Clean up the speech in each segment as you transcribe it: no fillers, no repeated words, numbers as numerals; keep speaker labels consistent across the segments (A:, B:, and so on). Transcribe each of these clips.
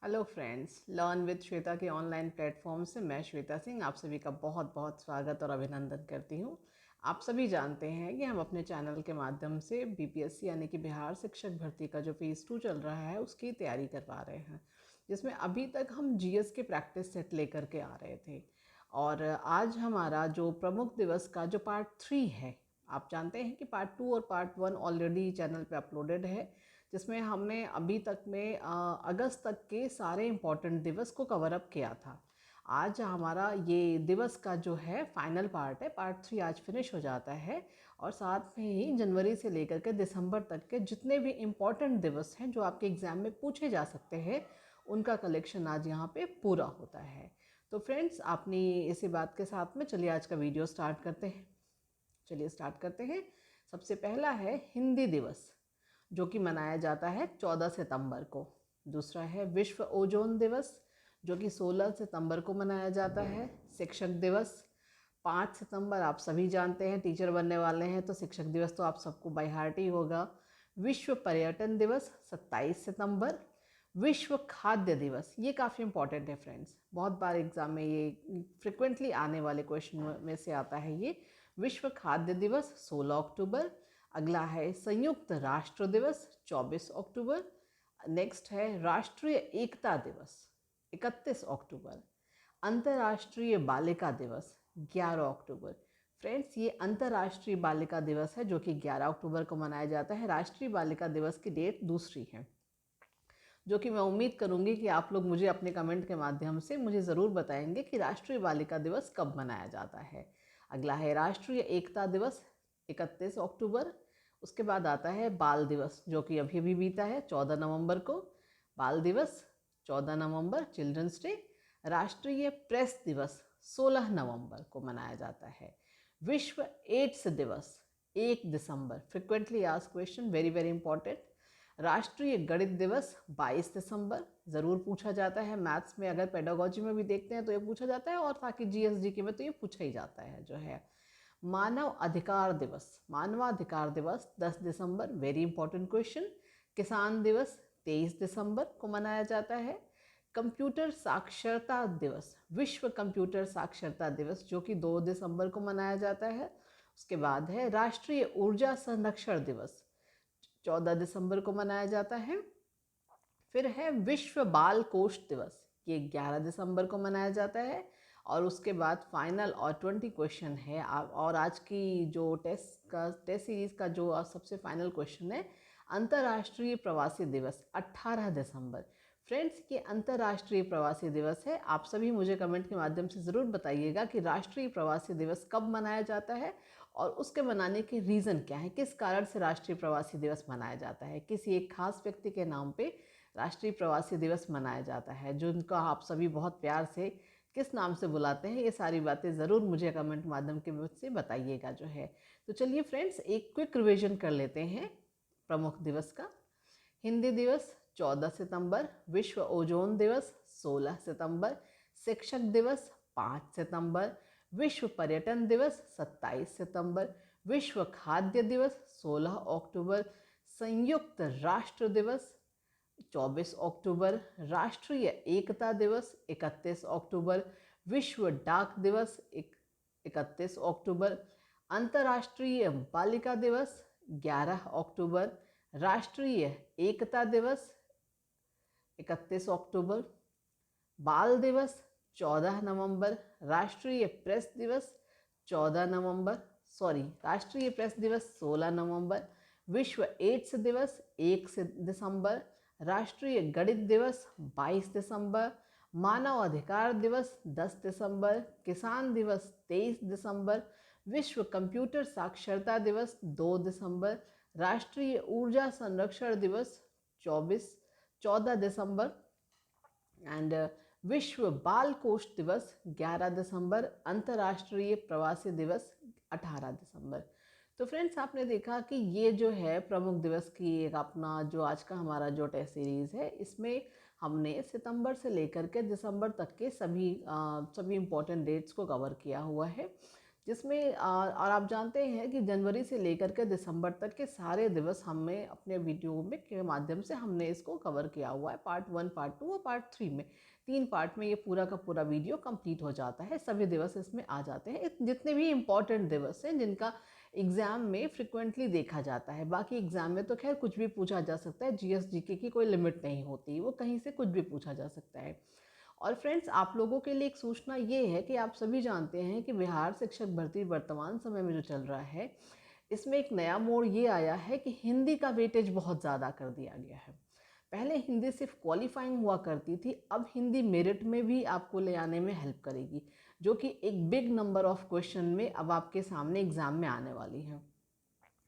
A: Hello friends, learn with Shweta के online platform से मैं श्वेता सिंह आप सभी का बहुत बहुत स्वागत और अभिनंदन करती हूँ। आप सभी जानते हैं कि हम अपने चैनल के माध्यम से बीपीएससी यानी कि बिहार शिक्षक भर्ती का जो फेज़ 2 चल रहा है उसकी तैयारी करवा रहे हैं, जिसमें अभी तक हम जीएस के प्रैक्टिस सेट लेकर के आ रहे थे। और आज हमारा जो प्रमुख दिवस का जो पार्ट 3 है, आप जानते हैं कि पार्ट 2 और पार्ट 1 ऑलरेडी चैनल पे अपलोडेड है, जिसमें हमने अभी तक में अगस्त तक के सारे इम्पोर्टेंट दिवस को कवर अप किया था। आज हमारा ये दिवस का जो है फाइनल पार्ट है, पार्ट 3 आज फिनिश हो जाता है। और साथ में ही जनवरी से लेकर के दिसंबर तक के जितने भी इम्पोर्टेंट दिवस हैं जो आपके एग्ज़ाम में पूछे जा सकते हैं, उनका कलेक्शन आज यहाँ पे पूरा होता है। तो फ्रेंड्स, अपनी इसी बात के साथ में चलिए आज का वीडियो स्टार्ट करते हैं। चलिए स्टार्ट करते हैं। सबसे पहला है हिंदी दिवस, जो कि मनाया जाता है 14 सितंबर को। दूसरा है विश्व ओजोन दिवस, जो कि 16 सितंबर को मनाया जाता है। शिक्षक दिवस 5 सितंबर, आप सभी जानते हैं, टीचर बनने वाले हैं तो शिक्षक दिवस तो आप सबको बाय हार्ट ही होगा। विश्व पर्यटन दिवस 27 सितंबर। विश्व खाद्य दिवस, ये काफ़ी इंपॉर्टेंट है फ्रेंड्स, बहुत बार एग्जाम में ये फ्रिक्वेंटली आने वाले क्वेश्चन में से आता है। ये विश्व खाद्य दिवस 16 अक्टूबर। अगला है संयुक्त राष्ट्र दिवस 24 अक्टूबर। नेक्स्ट है राष्ट्रीय एकता दिवस 31 अक्टूबर। अंतर्राष्ट्रीय बालिका दिवस 11 अक्टूबर। फ्रेंड्स, ये अंतर्राष्ट्रीय बालिका दिवस है जो कि 11 अक्टूबर को मनाया जाता है। राष्ट्रीय बालिका दिवस की डेट दूसरी है, जो कि मैं उम्मीद करूंगी कि आप लोग मुझे अपने कमेंट के माध्यम से मुझे ज़रूर बताएंगे कि राष्ट्रीय बालिका दिवस कब मनाया जाता है। अगला है राष्ट्रीय एकता दिवस 31 अक्टूबर। उसके बाद आता है बाल दिवस, जो कि अभी भी बीता है 14 नवंबर को। बाल दिवस 14 नवंबर, चिल्ड्रंस डे। राष्ट्रीय प्रेस दिवस 16 नवंबर को मनाया जाता है। विश्व एड्स दिवस 1 दिसंबर, frequently asked question, very very important. राष्ट्रीय गणित दिवस 22 दिसंबर, ज़रूर पूछा जाता है मैथ्स में, अगर पेडागोजी में भी देखते हैं तो ये पूछा जाता है, और ताकि जीएसजीके में तो ये पूछा ही जाता है जो है। मानव अधिकार दिवस, मानवाधिकार दिवस 10 दिसंबर, वेरी इंपॉर्टेंट क्वेश्चन। किसान दिवस 23 दिसंबर को मनाया जाता है। कंप्यूटर साक्षरता दिवस, विश्व कंप्यूटर साक्षरता दिवस, जो कि 2 दिसंबर को मनाया जाता है। उसके बाद है राष्ट्रीय ऊर्जा संरक्षण दिवस, 14 दिसंबर को मनाया जाता है। फिर है विश्व बाल कोष दिवस, ये 11 दिसंबर को मनाया जाता है। और उसके बाद फाइनल और 20 क्वेश्चन है, और आज की जो टेस्ट सीरीज का जो सबसे फाइनल क्वेश्चन है, अंतर्राष्ट्रीय प्रवासी दिवस 18 दिसंबर। फ्रेंड्स, ये अंतर्राष्ट्रीय प्रवासी दिवस है। आप सभी मुझे कमेंट के माध्यम से ज़रूर बताइएगा कि राष्ट्रीय प्रवासी दिवस कब मनाया जाता है और उसके मनाने के रीज़न क्या है, किस कारण से राष्ट्रीय प्रवासी दिवस मनाया जाता है, किसी एक खास व्यक्ति के नाम पे राष्ट्रीय प्रवासी दिवस मनाया जाता है, जो उनका आप सभी बहुत प्यार से किस नाम से बुलाते हैं। ये सारी बातें ज़रूर मुझे कमेंट माध्यम के से बताइएगा जो है। तो चलिए फ्रेंड्स, एक क्विक रिवीजन कर लेते हैं प्रमुख दिवस का। हिंदी दिवस 14 सितंबर, विश्व ओजोन दिवस 16 सितंबर, शिक्षक दिवस 5 सितंबर, विश्व पर्यटन दिवस 27 सितंबर, विश्व खाद्य दिवस 16 अक्टूबर, संयुक्त राष्ट्र दिवस 24 अक्टूबर, राष्ट्रीय एकता दिवस 31 अक्टूबर, विश्व डाक दिवस 31 अक्टूबर, अंतर्राष्ट्रीय बालिका दिवस 11 अक्टूबर, राष्ट्रीय एकता दिवस 31 अक्टूबर, बाल दिवस 14 नवंबर, राष्ट्रीय प्रेस दिवस 14 नवंबर, राष्ट्रीय प्रेस दिवस 16 नवंबर, विश्व एड्स दिवस 1 दिसंबर, राष्ट्रीय गणित दिवस 22 दिसंबर, मानव अधिकार दिवस 10 दिसंबर, किसान दिवस 23 दिसंबर, विश्व कंप्यूटर साक्षरता दिवस 2 दिसंबर, राष्ट्रीय ऊर्जा संरक्षण दिवस 14 दिसंबर, एंड विश्व बाल कोष दिवस 11 दिसंबर, अंतर्राष्ट्रीय प्रवासी दिवस 18 दिसंबर। तो फ्रेंड्स, आपने देखा कि ये जो है प्रमुख दिवस की एक अपना जो आज का हमारा जो टेस्ट सीरीज़ है, इसमें हमने सितंबर से लेकर के दिसंबर तक के सभी इम्पोर्टेंट डेट्स को कवर किया हुआ है, जिसमें और आप जानते हैं कि जनवरी से लेकर के दिसंबर तक के सारे दिवस हमें अपने वीडियो में के माध्यम से हमने इसको कवर किया हुआ है। पार्ट 1, पार्ट 2 और पार्ट 3 में 3 पार्ट में ये पूरा का पूरा वीडियो कंप्लीट हो जाता है। सभी दिवस इसमें आ जाते हैं, जितने भी इम्पॉर्टेंट दिवस हैं जिनका एग्ज़ाम में फ्रिक्वेंटली देखा जाता है। बाकी एग्ज़ाम में तो खैर कुछ भी पूछा जा सकता है, जीएस जीके की कोई लिमिट नहीं होती, वो कहीं से कुछ भी पूछा जा सकता है। और फ्रेंड्स, आप लोगों के लिए एक सूचना ये है कि आप सभी जानते हैं कि बिहार शिक्षक भर्ती वर्तमान समय में जो चल रहा है, इसमें एक नया मोड़ ये आया है कि हिंदी का वेटेज बहुत ज़्यादा कर दिया गया है। पहले हिंदी सिर्फ क्वालिफाइंग हुआ करती थी, अब हिंदी मेरिट में भी आपको ले आने में हेल्प करेगी, जो कि एक बिग नंबर ऑफ क्वेश्चन में अब आपके सामने एग्ज़ाम में आने वाली है।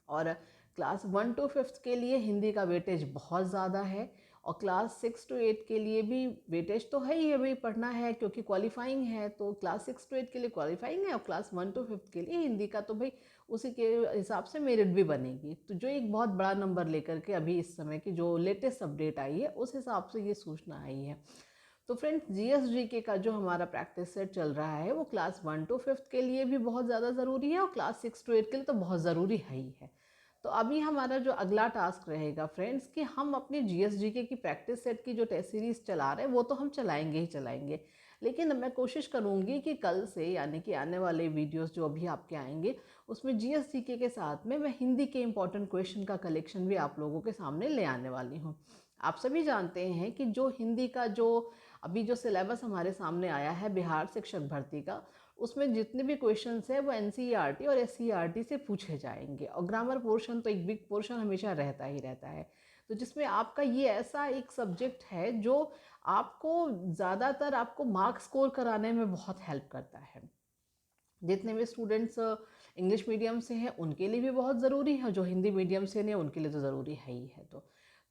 A: और क्लास 1 to 5 के लिए हिंदी का वेटेज बहुत ज़्यादा है, और क्लास 6 to 8 के लिए भी वेटेज तो है ही, अभी पढ़ना है क्योंकि क्वालिफाइंग है, तो क्लास 6 to 8 के लिए क्वालिफाइंग है, और क्लास 1 to 5 के लिए हिंदी का तो भाई उसी के हिसाब से मेरिट भी बनेगी। तो जो एक बहुत बड़ा नंबर लेकर के अभी इस समय की जो लेटेस्ट अपडेट आई है, उस हिसाब से ये सूचना आई है। तो फ्रेंड्स, जीएसजीके का जो हमारा प्रैक्टिस सेट चल रहा है, वो क्लास 1 to 5 के लिए भी बहुत ज़्यादा ज़रूरी है, और क्लास 6 to 8 के लिए तो बहुत ज़रूरी है ही है। तो अभी हमारा जो अगला टास्क रहेगा फ्रेंड्स, कि हम अपने जीएसजीके की प्रैक्टिस सेट की जो टेस्ट सीरीज़ चला रहे हैं वो तो हम चलाएंगे ही चलाएंगे, लेकिन मैं कोशिश करूंगी कि कल से, यानी कि आने वाले वीडियोस जो अभी आपके आएंगे, उसमें जीएसजीके के साथ में मैं हिंदी के इम्पॉर्टेंट क्वेश्चन का कलेक्शन भी आप लोगों के सामने ले आने वाली हूँ। आप सभी जानते हैं कि जो हिंदी का जो अभी जो सिलेबस हमारे सामने आया है बिहार शिक्षक भर्ती का, उसमें जितने भी क्वेश्चंस हैं वो एनसीईआरटी और एससीईआरटी से पूछे जाएंगे, और ग्रामर पोर्शन तो एक बिग पोर्शन हमेशा रहता ही रहता है। तो जिसमें आपका ये ऐसा एक सब्जेक्ट है जो आपको ज़्यादातर आपको मार्क्स स्कोर कराने में बहुत हेल्प करता है। जितने भी स्टूडेंट्स इंग्लिश मीडियम से हैं उनके लिए भी बहुत ज़रूरी है, जो हिंदी मीडियम से नहीं उनके लिए तो ज़रूरी है ही है।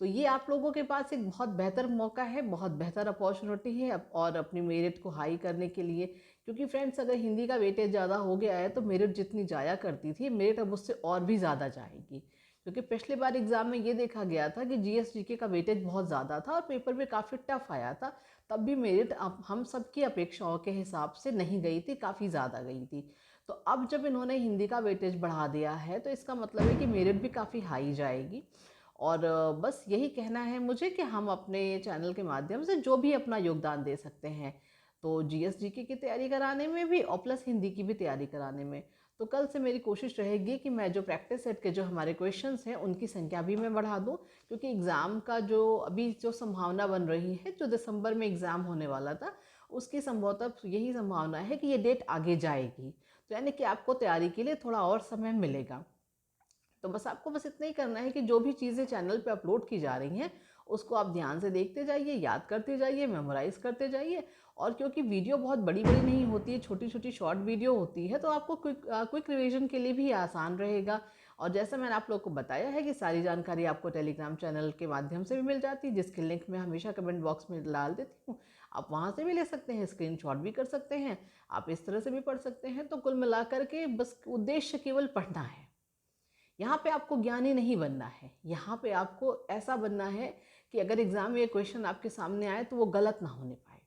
A: तो ये आप लोगों के पास एक बहुत बेहतर मौका है, बहुत बेहतर अपॉर्चुनिटी है और अपनी मेरिट को हाई करने के लिए। क्योंकि फ्रेंड्स, अगर हिंदी का वेटेज ज़्यादा हो गया है तो मेरिट जितनी जाया करती थी, मेरिट अब उससे और भी ज़्यादा जाएगी। क्योंकि पिछली बार एग्ज़ाम में ये देखा गया था कि जीएसजीके का वेटेज बहुत ज़्यादा था और पेपर भी काफ़ी टफ आया था, तब भी मेरिट हम सब की अपेक्षाओं के हिसाब से नहीं गई थी, काफ़ी ज़्यादा गई थी। तो अब जब इन्होंने हिंदी का वेटेज बढ़ा दिया है तो इसका मतलब है कि मेरिट भी काफ़ी हाई जाएगी। और बस यही कहना है मुझे कि हम अपने चैनल के माध्यम से जो भी अपना योगदान दे सकते हैं, तो जीएसजीके की तैयारी कराने में भी और प्लस हिंदी की भी तैयारी कराने में। तो कल से मेरी कोशिश रहेगी कि मैं जो प्रैक्टिस सेट के जो हमारे क्वेश्चंस हैं उनकी संख्या भी मैं बढ़ा दूं, क्योंकि एग्ज़ाम का जो अभी जो संभावना बन रही है, जो दिसंबर में एग्ज़ाम होने वाला था, उसकी संभवतः यही संभावना है कि ये डेट आगे जाएगी। तो यानी कि आपको तैयारी के लिए थोड़ा और समय मिलेगा। तो बस आपको इतना ही करना है कि जो भी चीज़ें चैनल पे अपलोड की जा रही हैं उसको आप ध्यान से देखते जाइए, याद करते जाइए, मेमोराइज करते जाइए। और क्योंकि वीडियो बहुत बड़ी बड़ी नहीं होती है, छोटी छोटी शॉर्ट वीडियो होती है, तो आपको क्विक रिवीजन के लिए भी आसान रहेगा। और जैसा मैंने आप लोग को बताया है कि सारी जानकारी आपको टेलीग्राम चैनल के माध्यम से भी मिल जाती है, जिसकी लिंक मैं हमेशा कमेंट बॉक्स में डाल देती हूँ। आप वहाँ से भी ले सकते हैं, स्क्रीनशॉट भी कर सकते हैं, आप इस तरह से भी पढ़ सकते हैं। तो कुल मिला करके बस उद्देश्य केवल पढ़ना है। यहाँ पे आपको ज्ञानी नहीं बनना है, यहाँ पे आपको ऐसा बनना है कि अगर एग्जाम में ये क्वेश्चन आपके सामने आए तो वो गलत ना होने पाए।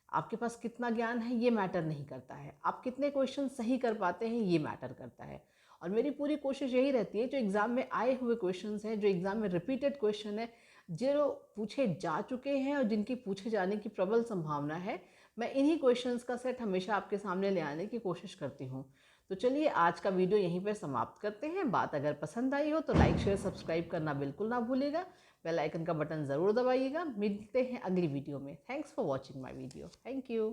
A: आपके पास कितना ज्ञान है ये मैटर नहीं करता है, आप कितने क्वेश्चन सही कर पाते हैं ये मैटर करता है। और मेरी पूरी कोशिश यही रहती है, जो एग्ज़ाम में आए हुए क्वेश्चन हैं, जो एग्ज़ाम में रिपीटेड क्वेश्चन है, जो पूछे जा चुके हैं और जिनकी पूछे जाने की प्रबल संभावना है, मैं इन्हीं क्वेश्चंस का सेट हमेशा आपके सामने ले आने की कोशिश करती हूँ। तो चलिए आज का वीडियो यहीं पर समाप्त करते हैं। बात अगर पसंद आई हो तो लाइक शेयर सब्सक्राइब करना बिल्कुल ना भूलिएगा, बेल आइकन का बटन ज़रूर दबाइएगा। मिलते हैं अगली वीडियो में। Thanks for watching my video. Thank you.